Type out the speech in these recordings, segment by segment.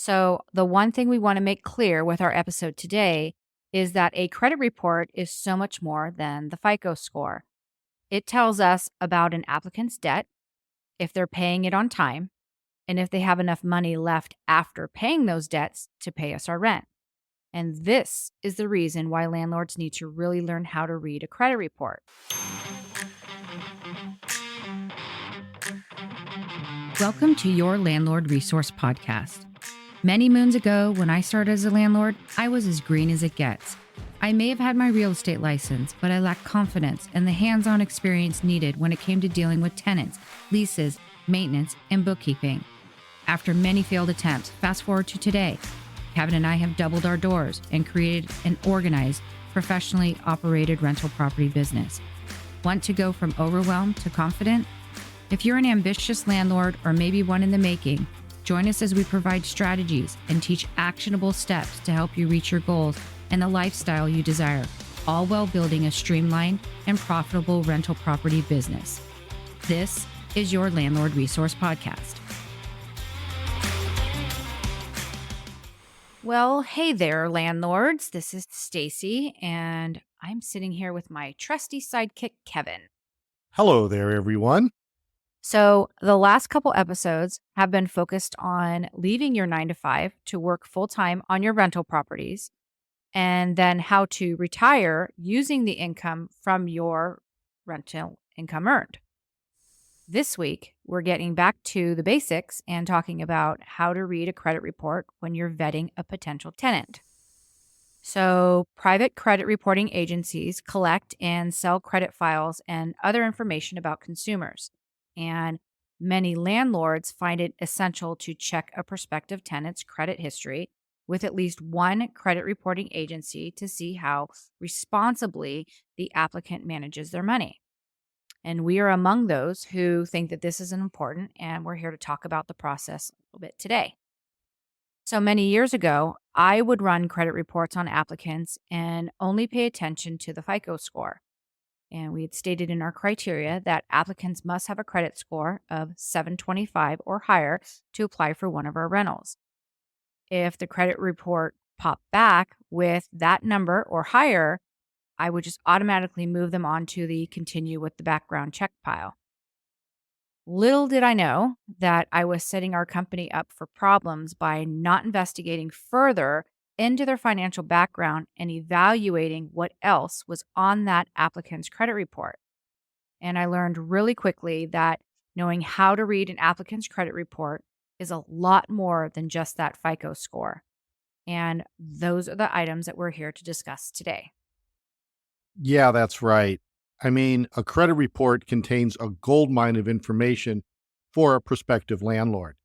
So, the one thing we want to make clear with our episode today is that a credit report is so much more than the FICO score. It tells us about an applicant's debt, if they're paying it on time, and if they have enough money left after paying those debts to pay us our rent. And this is the reason why landlords need to really learn how to read a credit report. Welcome to your Landlord Resource Podcast. Many moons ago, when I started as a landlord, I was as green as it gets. I may have had my real estate license, but I lacked confidence and the hands-on experience needed when it came to dealing with tenants, leases, maintenance, and bookkeeping. After many failed attempts, fast forward to today, Kevin and I have doubled our doors and created an organized, professionally operated rental property business. Want to go from overwhelmed to confident? If you're an ambitious landlord or maybe one in the making, join us as we provide strategies and teach actionable steps to help you reach your goals and the lifestyle you desire, all while building a streamlined and profitable rental property business. This is your Landlord Resource Podcast. Well, hey there, landlords. This is Stacy, and I'm sitting here with my trusty sidekick, Kevin. Hello there, everyone. So, the last couple episodes have been focused on leaving your 9 to 5 to work full time on your rental properties, and then how to retire using the income from your rental income earned. This week, we're getting back to the basics and talking about how to read a credit report when you're vetting a potential tenant. So, private credit reporting agencies collect and sell credit files and other information about consumers. And many landlords find it essential to check a prospective tenant's credit history with at least one credit reporting agency to see how responsibly the applicant manages their money. And we are among those who think that this is important, and we're here to talk about the process a little bit today. So many years ago, I would run credit reports on applicants and only pay attention to the FICO score. And we had stated in our criteria that applicants must have a credit score of 725 or higher to apply for one of our rentals. If the credit report popped back with that number or higher, I would just automatically move them on to the continue with the background check pile. Little did I know that I was setting our company up for problems by not investigating further into their financial background and evaluating what else was on that applicant's credit report. And I learned really quickly that knowing how to read an applicant's credit report is a lot more than just that FICO score. And those are the items that we're here to discuss today. Yeah, that's right. A credit report contains a goldmine of information for a prospective landlord.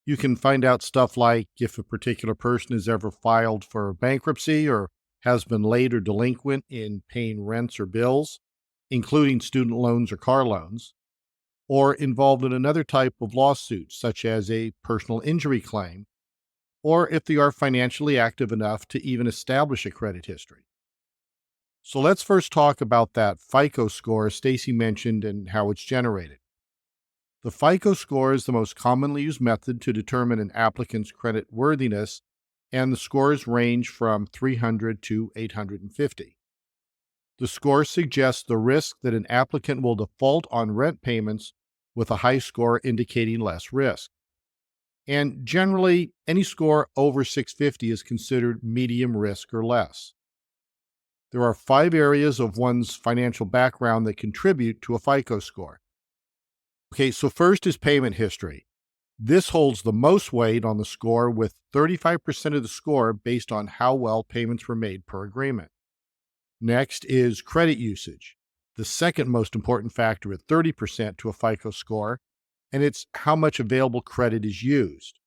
You can find out stuff like if a particular person has ever filed for bankruptcy or has been late or delinquent in paying rents or bills, including student loans or car loans, or involved in another type of lawsuit, such as a personal injury claim, or if they are financially active enough to even establish a credit history. So let's first talk about that FICO score Stacy mentioned and how it's generated. The FICO score is the most commonly used method to determine an applicant's credit worthiness, and the scores range from 300 to 850. The score suggests the risk that an applicant will default on rent payments, with a high score indicating less risk. And generally, any score over 650 is considered medium risk or less. There are 5 areas of one's financial background that contribute to a FICO score. Okay, so first is payment history. This holds the most weight on the score, with 35% of the score based on how well payments were made per agreement. Next is credit usage, the second most important factor at 30% to a FICO score, and it's how much available credit is used.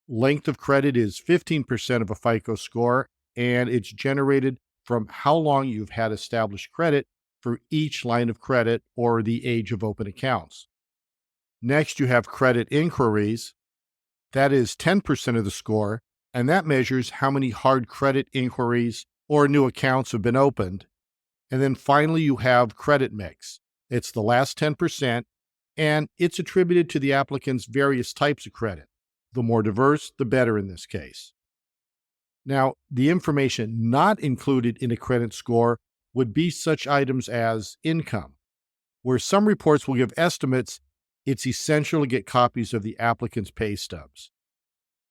Length of credit is 15% of a FICO score, and it's generated from how long you've had established credit for each line of credit or the age of open accounts. Next, you have credit inquiries. That is 10% of the score, and that measures how many hard credit inquiries or new accounts have been opened. And then finally, you have credit mix. It's the last 10%, and it's attributed to the applicant's various types of credit. The more diverse, the better in this case. Now, the information not included in a credit score would be such items as income. Where some reports will give estimates, it's essential to get copies of the applicant's pay stubs.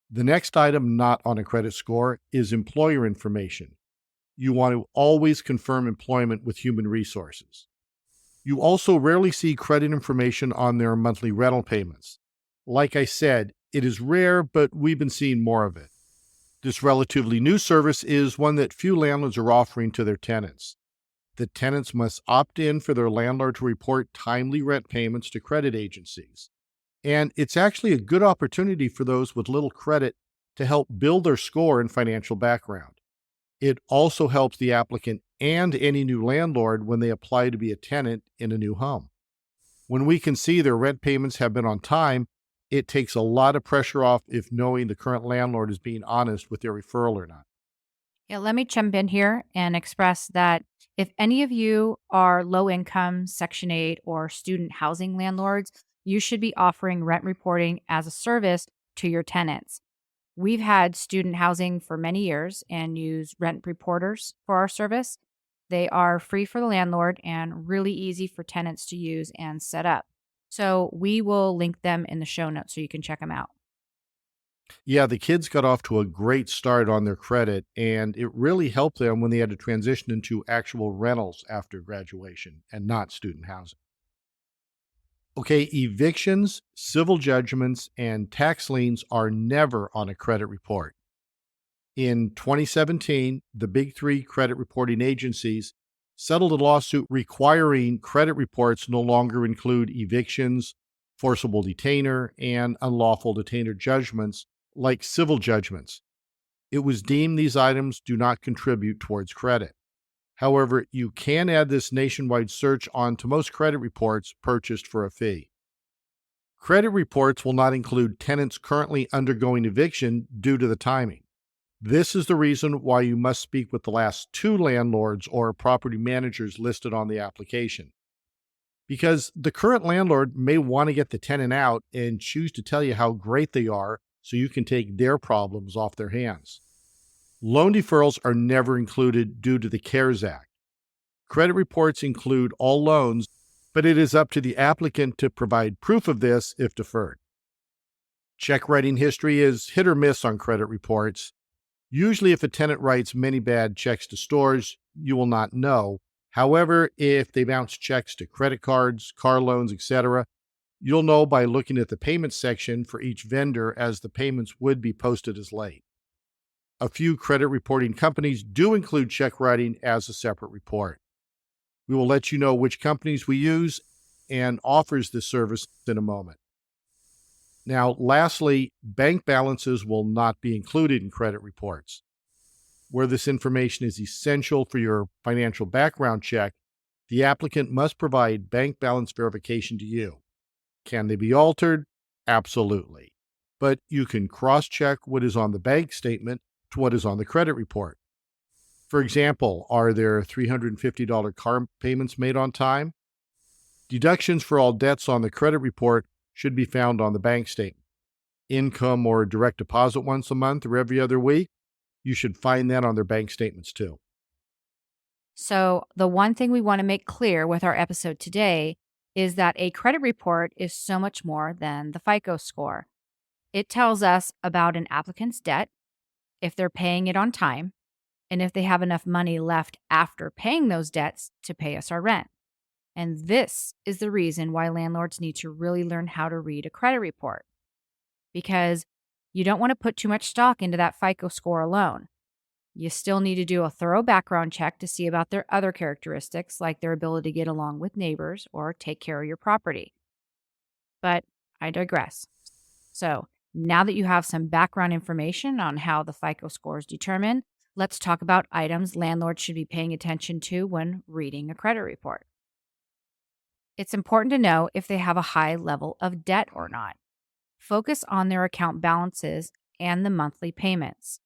The next item not on a credit score is employer information. You want to always confirm employment with human resources. You also rarely see credit information on their monthly rental payments. Like I said, it is rare, but we've been seeing more of it. This relatively new service is one that few landlords are offering to their tenants. The tenants must opt in for their landlord to report timely rent payments to credit agencies. And it's actually a good opportunity for those with little credit to help build their score and financial background. It also helps the applicant and any new landlord when they apply to be a tenant in a new home. When we can see their rent payments have been on time, it takes a lot of pressure off if knowing the current landlord is being honest with their referral or not. Yeah, let me jump in here and express that if any of you are low income, Section 8, or student housing landlords, you should be offering rent reporting as a service to your tenants. We've had student housing for many years and use rent reporters for our service. They are free for the landlord and really easy for tenants to use and set up. So we will link them in the show notes so you can check them out. Yeah, the kids got off to a great start on their credit, and it really helped them when they had to transition into actual rentals after graduation and not student housing. Okay, evictions, civil judgments, and tax liens are never on a credit report. In 2017, the big three credit reporting agencies settled a lawsuit requiring credit reports no longer include evictions, forcible detainer, and unlawful detainer judgments like civil judgments. It was deemed these items do not contribute towards credit. However, you can add this nationwide search onto most credit reports purchased for a fee. Credit reports will not include tenants currently undergoing eviction due to the timing. This is the reason why you must speak with the last two landlords or property managers listed on the application. Because the current landlord may want to get the tenant out and choose to tell you how great they are so you can take their problems off their hands. Loan deferrals are never included due to the CARES Act. Credit reports include all loans, but it is up to the applicant to provide proof of this if deferred. Check writing history is hit or miss on credit reports. Usually, if a tenant writes many bad checks to stores, you will not know. However, if they bounce checks to credit cards, car loans, etc., you'll know by looking at the payment section for each vendor, as the payments would be posted as late. A few credit reporting companies do include check writing as a separate report. We will let you know which companies we use and offers this service in a moment. Now, lastly, bank balances will not be included in credit reports. Where this information is essential for your financial background check, the applicant must provide bank balance verification to you. Can they be altered? Absolutely. But you can cross-check what is on the bank statement to what is on the credit report. For example, are there $350 car payments made on time? Deductions for all debts on the credit report should be found on the bank statement. Income or direct deposit once a month or every other week, you should find that on their bank statements too. So, the one thing we want to make clear with our episode today is that a credit report is so much more than the FICO score. It tells us about an applicant's debt, if they're paying it on time, and if they have enough money left after paying those debts to pay us our rent. And this is the reason why landlords need to really learn how to read a credit report, because you don't want to put too much stock into that FICO score alone. You still need to do a thorough background check to see about their other characteristics, like their ability to get along with neighbors or take care of your property. But I digress. So, now that you have some background information on how the FICO score is determined, let's talk about items landlords should be paying attention to when reading a credit report. It's important to know if they have a high level of debt or not. Focus on their account balances and the monthly payments.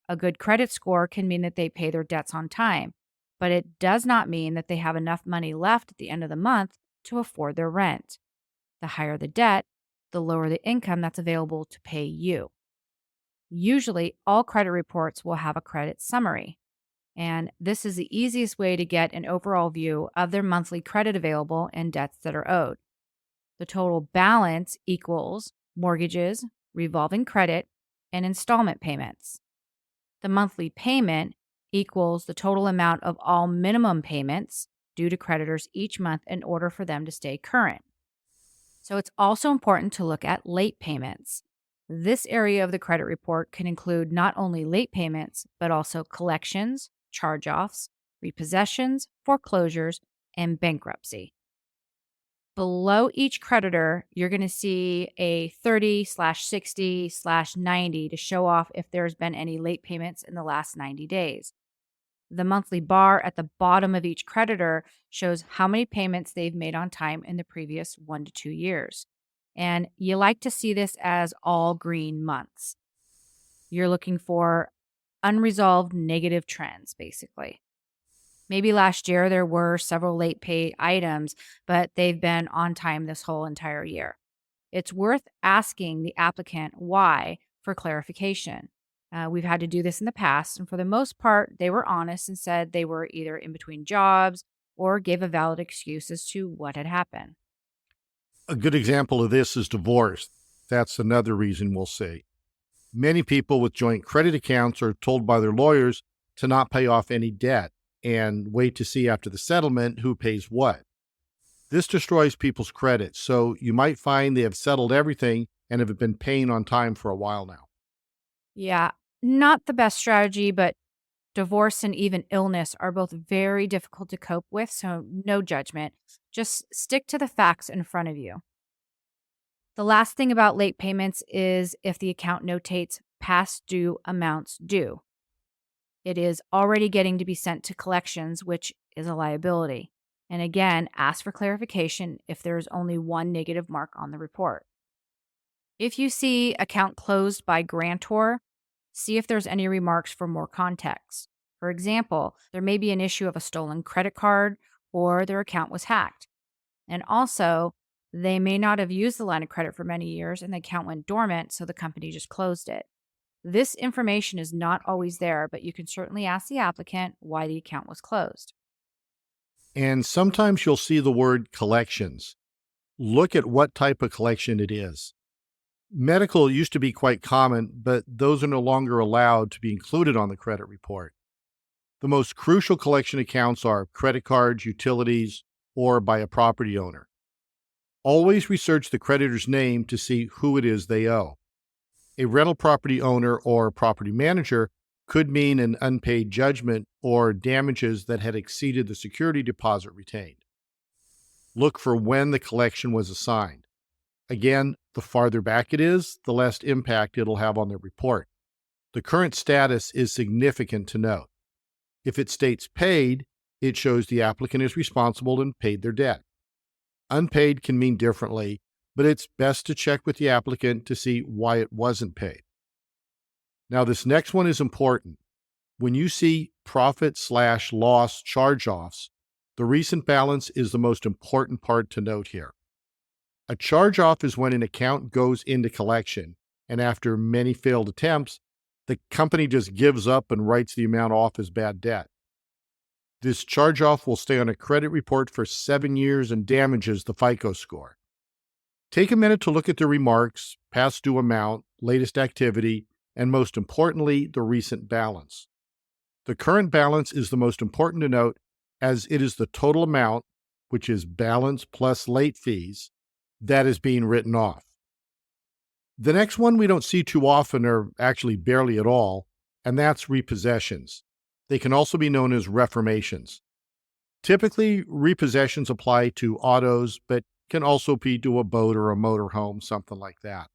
A good credit score can mean that they pay their debts on time, but it does not mean that they have enough money left at the end of the month to afford their rent. The higher the debt, the lower the income that's available to pay you. Usually, all credit reports will have a credit summary, and this is the easiest way to get an overall view of their monthly credit available and debts that are owed. The total balance equals mortgages, revolving credit, and installment payments. The monthly payment equals the total amount of all minimum payments due to creditors each month in order for them to stay current. So it's also important to look at late payments. This area of the credit report can include not only late payments, but also collections, charge offs, repossessions, foreclosures, and bankruptcy. Below each creditor, you're going to see a 30/60/90 to show off if there's been any late payments in the last 90 days. The monthly bar at the bottom of each creditor shows how many payments they've made on time in the previous 1 to 2 years. And you like to see this as all green months. You're looking for unresolved negative trends, basically. Maybe last year there were several late pay items, but they've been on time this whole entire year. It's worth asking the applicant why for clarification. We've had to do this in the past, and for the most part, they were honest and said they were either in between jobs or gave a valid excuse as to what had happened. A good example of this is divorce. That's another reason we'll see. Many people with joint credit accounts are told by their lawyers to not pay off any debt and wait to see after the settlement who pays what. This destroys people's credit, so you might find they have settled everything and have been paying on time for a while now. Yeah, not the best strategy, but divorce and even illness are both very difficult to cope with, so no judgment. Just stick to the facts in front of you. The last thing about late payments is if the account notates past due amounts due. It is already getting to be sent to collections, which is a liability. And again, ask for clarification if there is only one negative mark on the report. If you see account closed by grantor, see if there's any remarks for more context. For example, there may be an issue of a stolen credit card or their account was hacked. And also, they may not have used the line of credit for many years and the account went dormant, so the company just closed it. This information is not always there, but you can certainly ask the applicant why the account was closed. And sometimes you'll see the word collections. Look at what type of collection it is. Medical used to be quite common, but those are no longer allowed to be included on the credit report. The most crucial collection accounts are credit cards, utilities, or by a property owner. Always research the creditor's name to see who it is they owe. A rental property owner or property manager could mean an unpaid judgment or damages that had exceeded the security deposit retained. Look for when the collection was assigned. Again, the farther back it is, the less impact it'll have on the report. The current status is significant to note. If it states paid, it shows the applicant is responsible and paid their debt. Unpaid can mean differently, but it's best to check with the applicant to see why it wasn't paid. Now, this next one is important. When you see profit/loss charge-offs, the recent balance is the most important part to note here. A charge-off is when an account goes into collection, and after many failed attempts, the company just gives up and writes the amount off as bad debt. This charge-off will stay on a credit report for 7 years and damages the FICO score. Take a minute to look at the remarks, past due amount, latest activity, and most importantly, the recent balance. The current balance is the most important to note as it is the total amount, which is balance plus late fees, that is being written off. The next one we don't see too often, or actually barely at all, and that's repossessions. They can also be known as reformations. Typically, repossessions apply to autos, but can also be to a boat or a motorhome, something like that.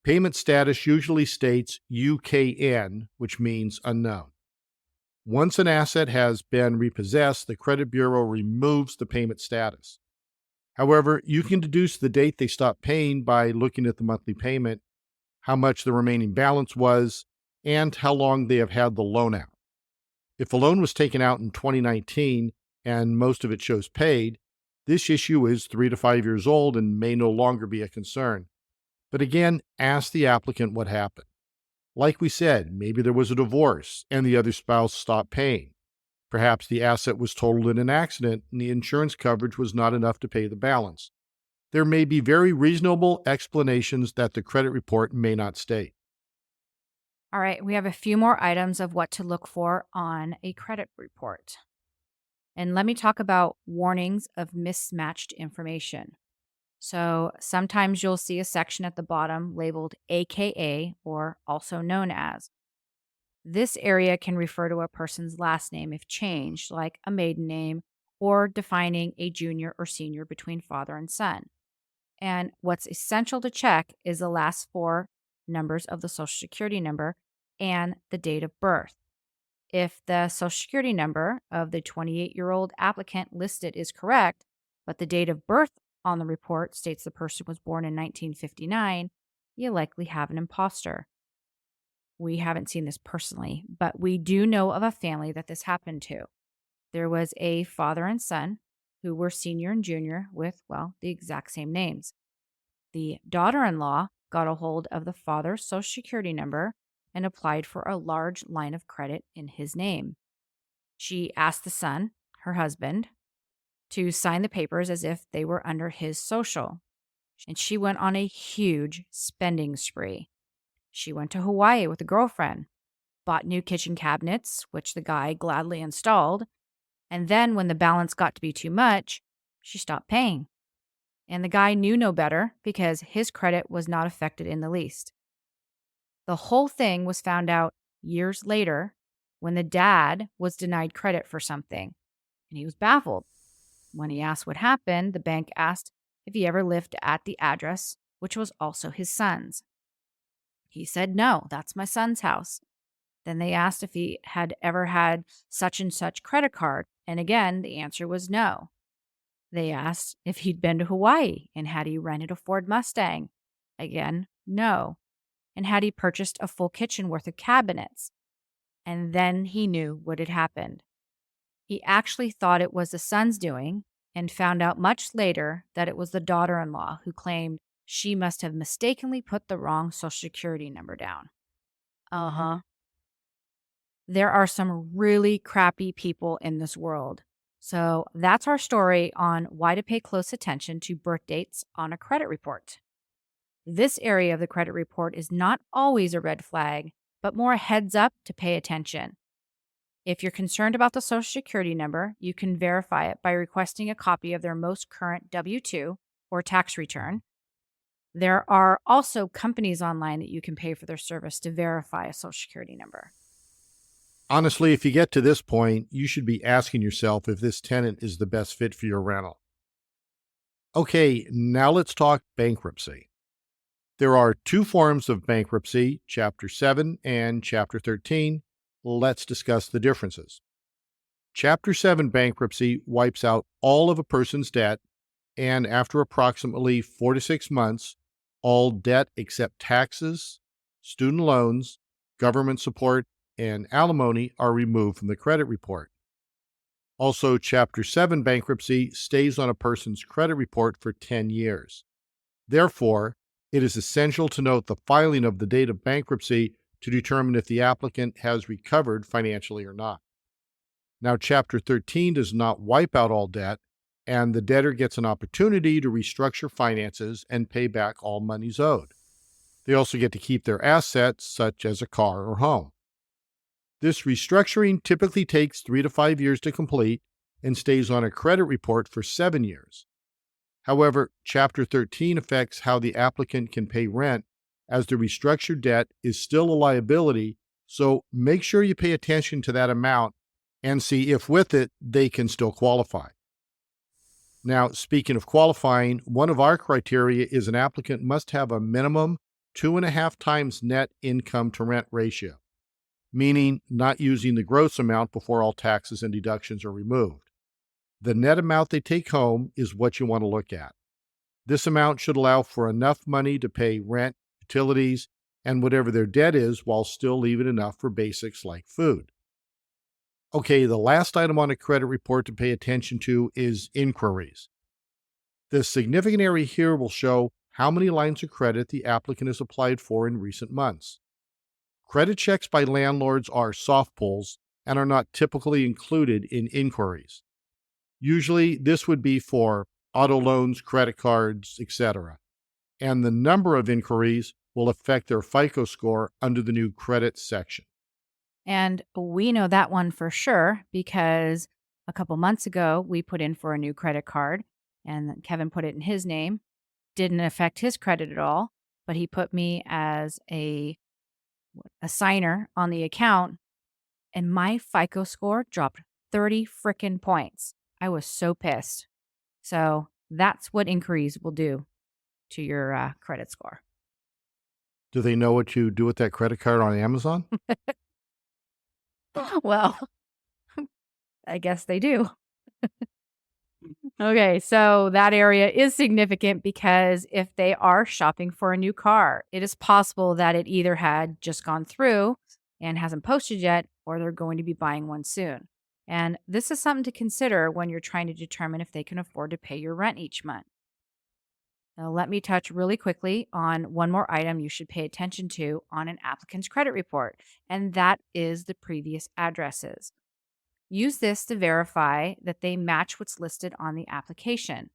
Payment status usually states UKN, which means unknown. Once an asset has been repossessed, the credit bureau removes the payment status. However, you can deduce the date they stopped paying by looking at the monthly payment, how much the remaining balance was, and how long they have had the loan out. If a loan was taken out in 2019 and most of it shows paid, this issue is 3 to 5 years old and may no longer be a concern. But again, ask the applicant what happened. Like we said, maybe there was a divorce and the other spouse stopped paying. Perhaps the asset was totaled in an accident and the insurance coverage was not enough to pay the balance. There may be very reasonable explanations that the credit report may not state. All right, we have a few more items of what to look for on a credit report. And let me talk about warnings of mismatched information. So sometimes you'll see a section at the bottom labeled AKA or also known as. This area can refer to a person's last name if changed, like a maiden name, or defining a junior or senior between father and son. And what's essential to check is the last four numbers of the Social Security number and the date of birth. If the Social Security number of the 28-year-old applicant listed is correct, but the date of birth on the report states the person was born in 1959, you likely have an imposter. We haven't seen this personally, but we do know of a family that this happened to. There was a father and son who were senior and junior with, well, the exact same names. The daughter in law got a hold of the father's Social Security number and applied for a large line of credit in his name. She asked the son, her husband, to sign the papers as if they were under his social. And she went on a huge spending spree. She went to Hawaii with a girlfriend, bought new kitchen cabinets, which the guy gladly installed. And then when the balance got to be too much, she stopped paying. And the guy knew no better because his credit was not affected in the least. The whole thing was found out years later when the dad was denied credit for something, and he was baffled. When he asked what happened, the bank asked if he ever lived at the address, which was also his son's. He said, "No, that's my son's house." Then they asked if he had ever had such and such credit card, and again, the answer was no. They asked if he'd been to Hawaii and had he rented a Ford Mustang. Again, no. And had he purchased a full kitchen worth of cabinets? And then he knew what had happened. He actually thought it was the son's doing and found out much later that it was the daughter in law who claimed she must have mistakenly put the wrong Social Security number down. Uh huh. There are some really crappy people in this world. So that's our story on why to pay close attention to birth dates on a credit report. This area of the credit report is not always a red flag, but more a heads up to pay attention. If you're concerned about the Social Security number, you can verify it by requesting a copy of their most current W-2 or tax return. There are also companies online that you can pay for their service to verify a Social Security number. Honestly, if you get to this point, you should be asking yourself if this tenant is the best fit for your rental. Okay, now let's talk bankruptcy. There are two forms of bankruptcy, Chapter 7 and Chapter 13. Let's discuss the differences. Chapter 7 bankruptcy wipes out all of a person's debt, and after approximately 4 to 6 months, all debt except taxes, student loans, government support, and alimony are removed from the credit report. Also, Chapter 7 bankruptcy stays on a person's credit report for 10 years. Therefore, it is essential to note the filing of the date of bankruptcy to determine if the applicant has recovered financially or not. Now, Chapter 13 does not wipe out all debt, and the debtor gets an opportunity to restructure finances and pay back all monies owed. They also get to keep their assets, such as a car or home. This restructuring typically takes 3 to 5 years to complete and stays on a credit report for 7 years. However, Chapter 13 affects how the applicant can pay rent, as the restructured debt is still a liability, so make sure you pay attention to that amount and see if with it they can still qualify. Now, speaking of qualifying, one of our criteria is an applicant must have a minimum 2.5 times net income to rent ratio, meaning not using the gross amount before all taxes and deductions are removed. The net amount they take home is what you want to look at. This amount should allow for enough money to pay rent, utilities, and whatever their debt is while still leaving enough for basics like food. Okay, the last item on a credit report to pay attention to is inquiries. The significant area here will show how many lines of credit the applicant has applied for in recent months. Credit checks by landlords are soft pulls and are not typically included in inquiries. Usually, this would be for auto loans, credit cards, etc. And the number of inquiries will affect their FICO score under the new credit section. And we know that one for sure because a couple months ago, we put in for a new credit card and Kevin put it in his name. Didn't affect his credit at all, but he put me as a signer on the account and my FICO score dropped 30 frickin' points. I was so pissed. So that's what inquiries will do to your credit score. Do they know what you do with that credit card on Amazon? Well, I guess they do. Okay, so that area is significant because if they are shopping for a new car, it is possible that it either had just gone through and hasn't posted yet, or they're going to be buying one soon. And this is something to consider when you're trying to determine if they can afford to pay your rent each month. Now, let me touch really quickly on one more item you should pay attention to on an applicant's credit report, and that is the previous addresses. Use this to verify that they match what's listed on the application.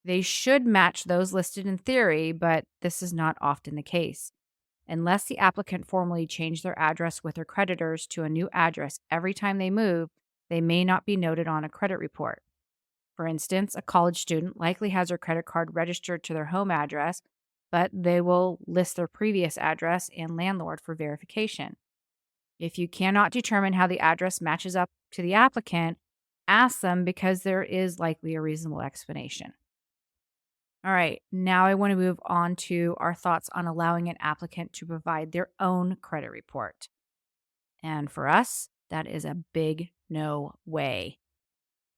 They should match those listed in theory, but this is not often the case. Unless the applicant formally changed their address with their creditors to a new address every time they move, they may not be noted on a credit report. For instance, a college student likely has their credit card registered to their home address, but they will list their previous address and landlord for verification. If you cannot determine how the address matches up to the applicant, ask them because there is likely a reasonable explanation. All right, now I want to move on to our thoughts on allowing an applicant to provide their own credit report. And for us, that is a big no way.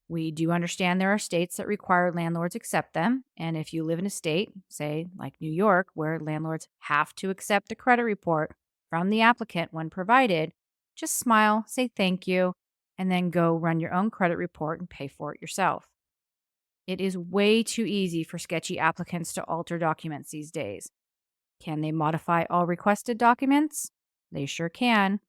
We do understand there are states that require landlords accept them. And if you live in a state, say like New York, where landlords have to accept a credit report from the applicant when provided, just smile, say thank you, and then go run your own credit report and pay for it yourself. It is way too easy for sketchy applicants to alter documents these days. Can they modify all requested documents? They sure can.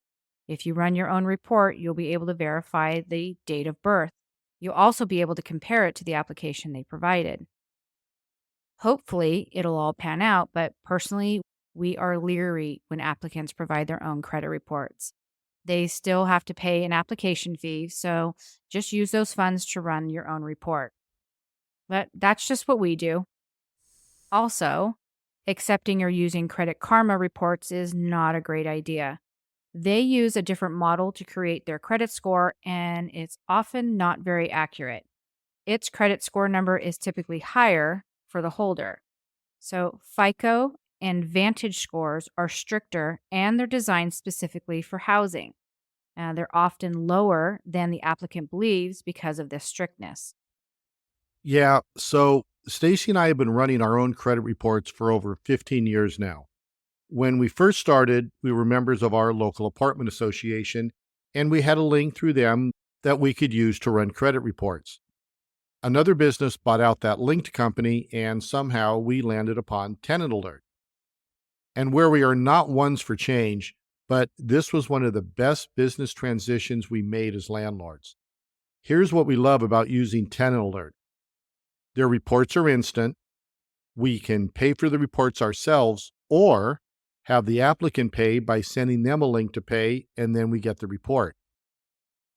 If you run your own report, you'll be able to verify the date of birth. You'll also be able to compare it to the application they provided. Hopefully, it'll all pan out, but personally, we are leery when applicants provide their own credit reports. They still have to pay an application fee, so just use those funds to run your own report. But that's just what we do. Also, accepting or using Credit Karma reports is not a great idea. They use a different model to create their credit score, and it's often not very accurate. Its credit score number is typically higher for the holder. So, FICO and Vantage scores are stricter and they're designed specifically for housing. They're often lower than the applicant believes because of this strictness. Yeah, so Stacy and I have been running our own credit reports for over 15 years now. When we first started, we were members of our local apartment association, and we had a link through them that we could use to run credit reports. Another business bought out that linked company, and somehow we landed upon Tenant Alert. And where we are not ones for change, but this was one of the best business transitions we made as landlords. Here's what we love about using Tenant Alert. Their reports are instant. We can pay for the reports ourselves or have the applicant pay by sending them a link to pay, and then we get the report.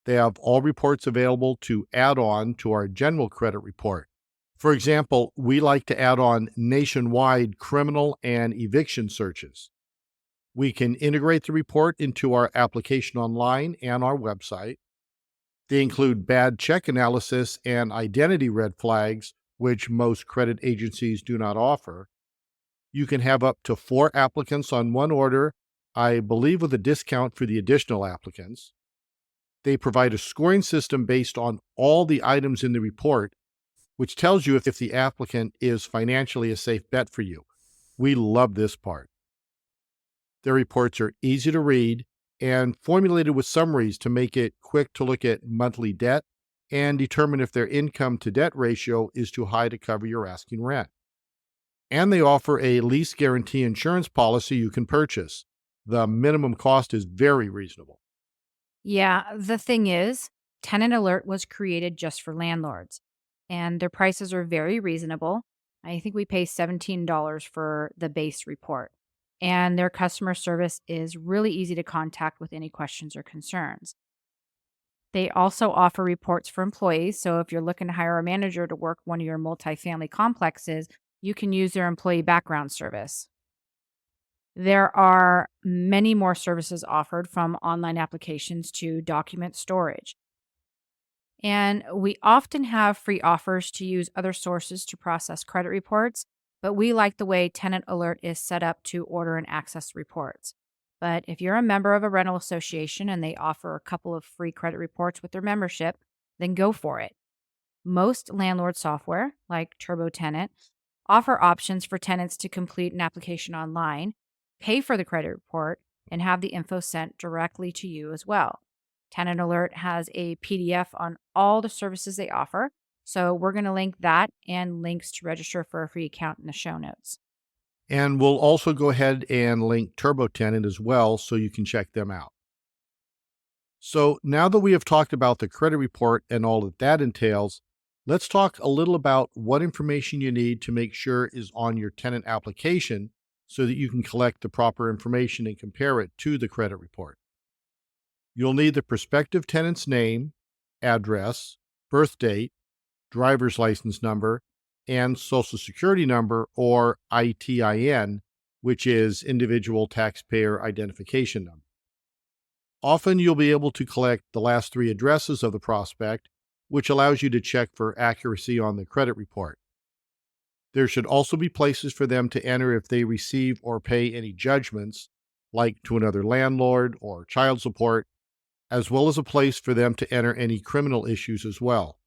They have all reports available to add on to our general credit report. For example, we like to add on nationwide criminal and eviction searches. We can integrate the report into our application online and our website. They include bad check analysis and identity red flags, which most credit agencies do not offer. You can have up to 4 applicants on one order, I believe with a discount for the additional applicants. They provide a scoring system based on all the items in the report, which tells you if the applicant is financially a safe bet for you. We love this part. Their reports are easy to read and formulated with summaries to make it quick to look at monthly debt and determine if their income to debt ratio is too high to cover your asking rent. And they offer a lease guarantee insurance policy you can purchase. The minimum cost is very reasonable. Yeah, the thing is, Tenant Alert was created just for landlords, and their prices are very reasonable. I think we pay $17 for the base report, and their customer service is really easy to contact with any questions or concerns. They also offer reports for employees, so if you're looking to hire a manager to work one of your multifamily complexes, you can use their employee background service. There are many more services offered, from online applications to document storage. And we often have free offers to use other sources to process credit reports, but we like the way Tenant Alert is set up to order and access reports. But if you're a member of a rental association and they offer a couple of free credit reports with their membership, then go for it. Most landlord software, like Turbo Tenant, offer options for tenants to complete an application online, pay for the credit report, and have the info sent directly to you as well. Tenant Alert has a PDF on all the services they offer, so we're going to link that and links to register for a free account in the show notes. And we'll also go ahead and link Turbo Tenant as well so you can check them out. So now that we have talked about the credit report and all that that entails, let's talk a little about what information you need to make sure is on your tenant application so that you can collect the proper information and compare it to the credit report. You'll need the prospective tenant's name, address, birth date, driver's license number, and social security number, or ITIN, which is individual taxpayer identification number. Often you'll be able to collect the last three addresses of the prospect, which allows you to check for accuracy on the credit report. There should also be places for them to enter if they receive or pay any judgments, like to another landlord or child support, as well as a place for them to enter any criminal issues as well.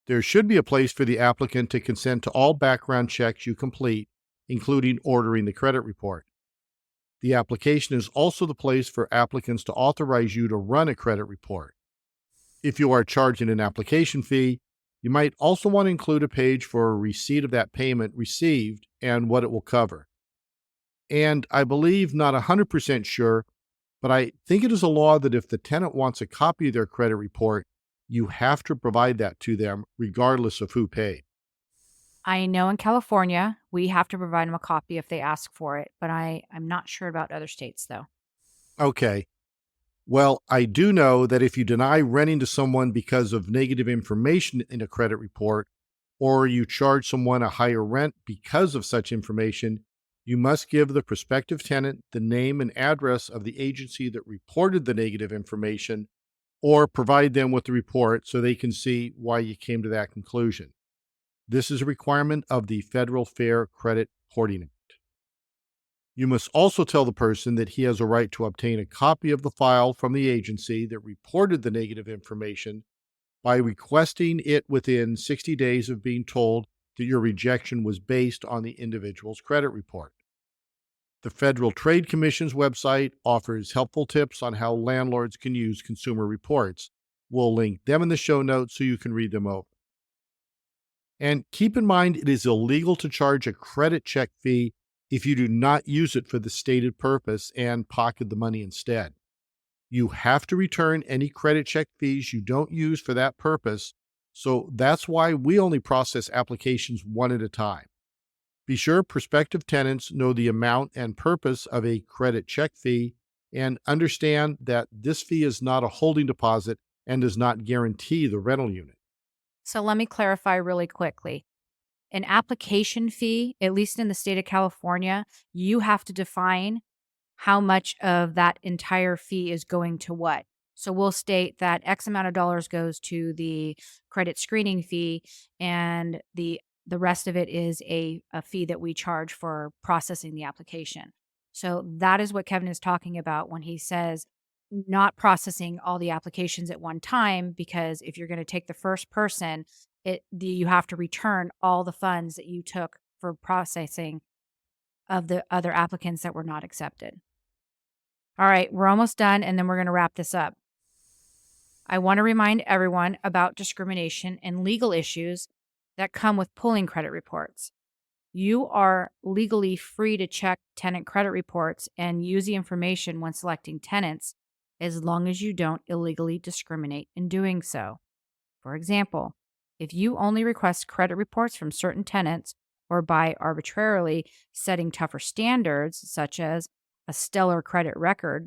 There should be a place for the applicant to consent to all background checks you complete, including ordering the credit report. The application is also the place for applicants to authorize you to run a credit report. If you are charging an application fee, you might also want to include a page for a receipt of that payment received and what it will cover. And I believe, not 100% sure, but I think it is a law that if the tenant wants a copy of their credit report, you have to provide that to them regardless of who paid. I know in California, we have to provide them a copy if they ask for it, but I'm not sure about other states though. Okay. Well, I do know that if you deny renting to someone because of negative information in a credit report, or you charge someone a higher rent because of such information, you must give the prospective tenant the name and address of the agency that reported the negative information, or provide them with the report so they can see why you came to that conclusion. This is a requirement of the Federal Fair Credit Reporting Act. You must also tell the person that he has a right to obtain a copy of the file from the agency that reported the negative information by requesting it within 60 days of being told that your rejection was based on the individual's credit report. The Federal Trade Commission's website offers helpful tips on how landlords can use consumer reports. We'll link them in the show notes so you can read them over. And keep in mind, it is illegal to charge a credit check fee if you do not use it for the stated purpose and pocket the money instead. You have to return any credit check fees you don't use for that purpose, so that's why we only process applications one at a time. Be sure prospective tenants know the amount and purpose of a credit check fee and understand that this fee is not a holding deposit and does not guarantee the rental unit. So let me clarify really quickly. An application fee, at least in the state of California, you have to define how much of that entire fee is going to what. So we'll state that X amount of dollars goes to the credit screening fee, and the rest of it is a fee that we charge for processing the application. So that is what Kevin is talking about when he says not processing all the applications at one time, because if you're going to take the first person, you have to return all the funds that you took for processing of the other applicants that were not accepted. All right, we're almost done, and then we're going to wrap this up. I want to remind everyone about discrimination and legal issues that come with pulling credit reports. You are legally free to check tenant credit reports and use the information when selecting tenants as long as you don't illegally discriminate in doing so. For example, if you only request credit reports from certain tenants or by arbitrarily setting tougher standards, such as a stellar credit record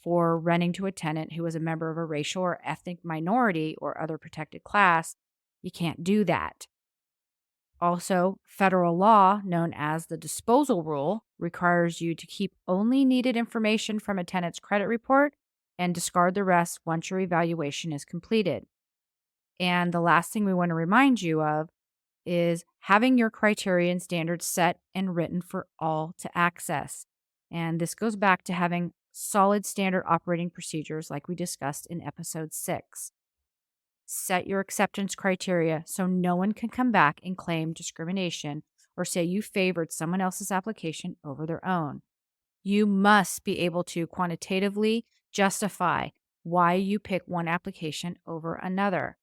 for renting to a tenant who is a member of a racial or ethnic minority or other protected class, you can't do that. Also, federal law, known as the disposal rule, requires you to keep only needed information from a tenant's credit report and discard the rest once your evaluation is completed. And the last thing we want to remind you of is having your criteria and standards set and written for all to access. And this goes back to having solid standard operating procedures like we discussed in episode 6. Set your acceptance criteria so no one can come back and claim discrimination or say you favored someone else's application over their own. You must be able to quantitatively justify why you pick one application over another,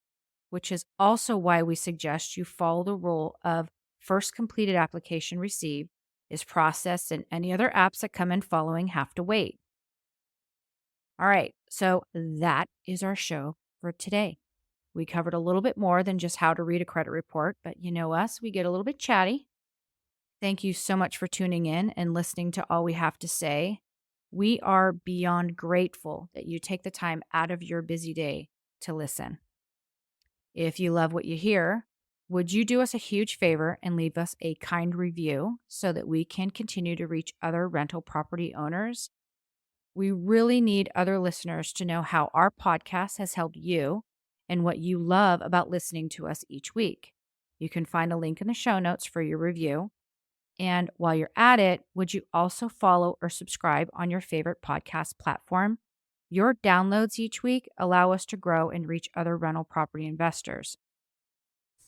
which is also why we suggest you follow the rule of first completed application received is processed, and any other apps that come in following have to wait. All right, so that is our show for today. We covered a little bit more than just how to read a credit report, but you know us, we get a little bit chatty. Thank you so much for tuning in and listening to all we have to say. We are beyond grateful that you take the time out of your busy day to listen. If you love what you hear, would you do us a huge favor and leave us a kind review so that we can continue to reach other rental property owners? We really need other listeners to know how our podcast has helped you and what you love about listening to us each week. You can find a link in the show notes for your review. And while you're at it, would you also follow or subscribe on your favorite podcast platform? Your downloads each week allow us to grow and reach other rental property investors.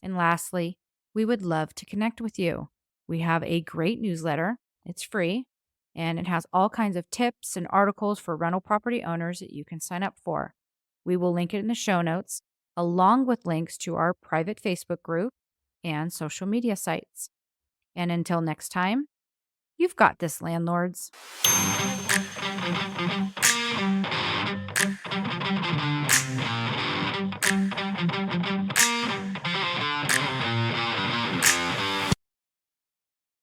And lastly, we would love to connect with you. We have a great newsletter. It's free, and it has all kinds of tips and articles for rental property owners that you can sign up for. We will link it in the show notes, along with links to our private Facebook group and social media sites. And until next time, you've got this, landlords.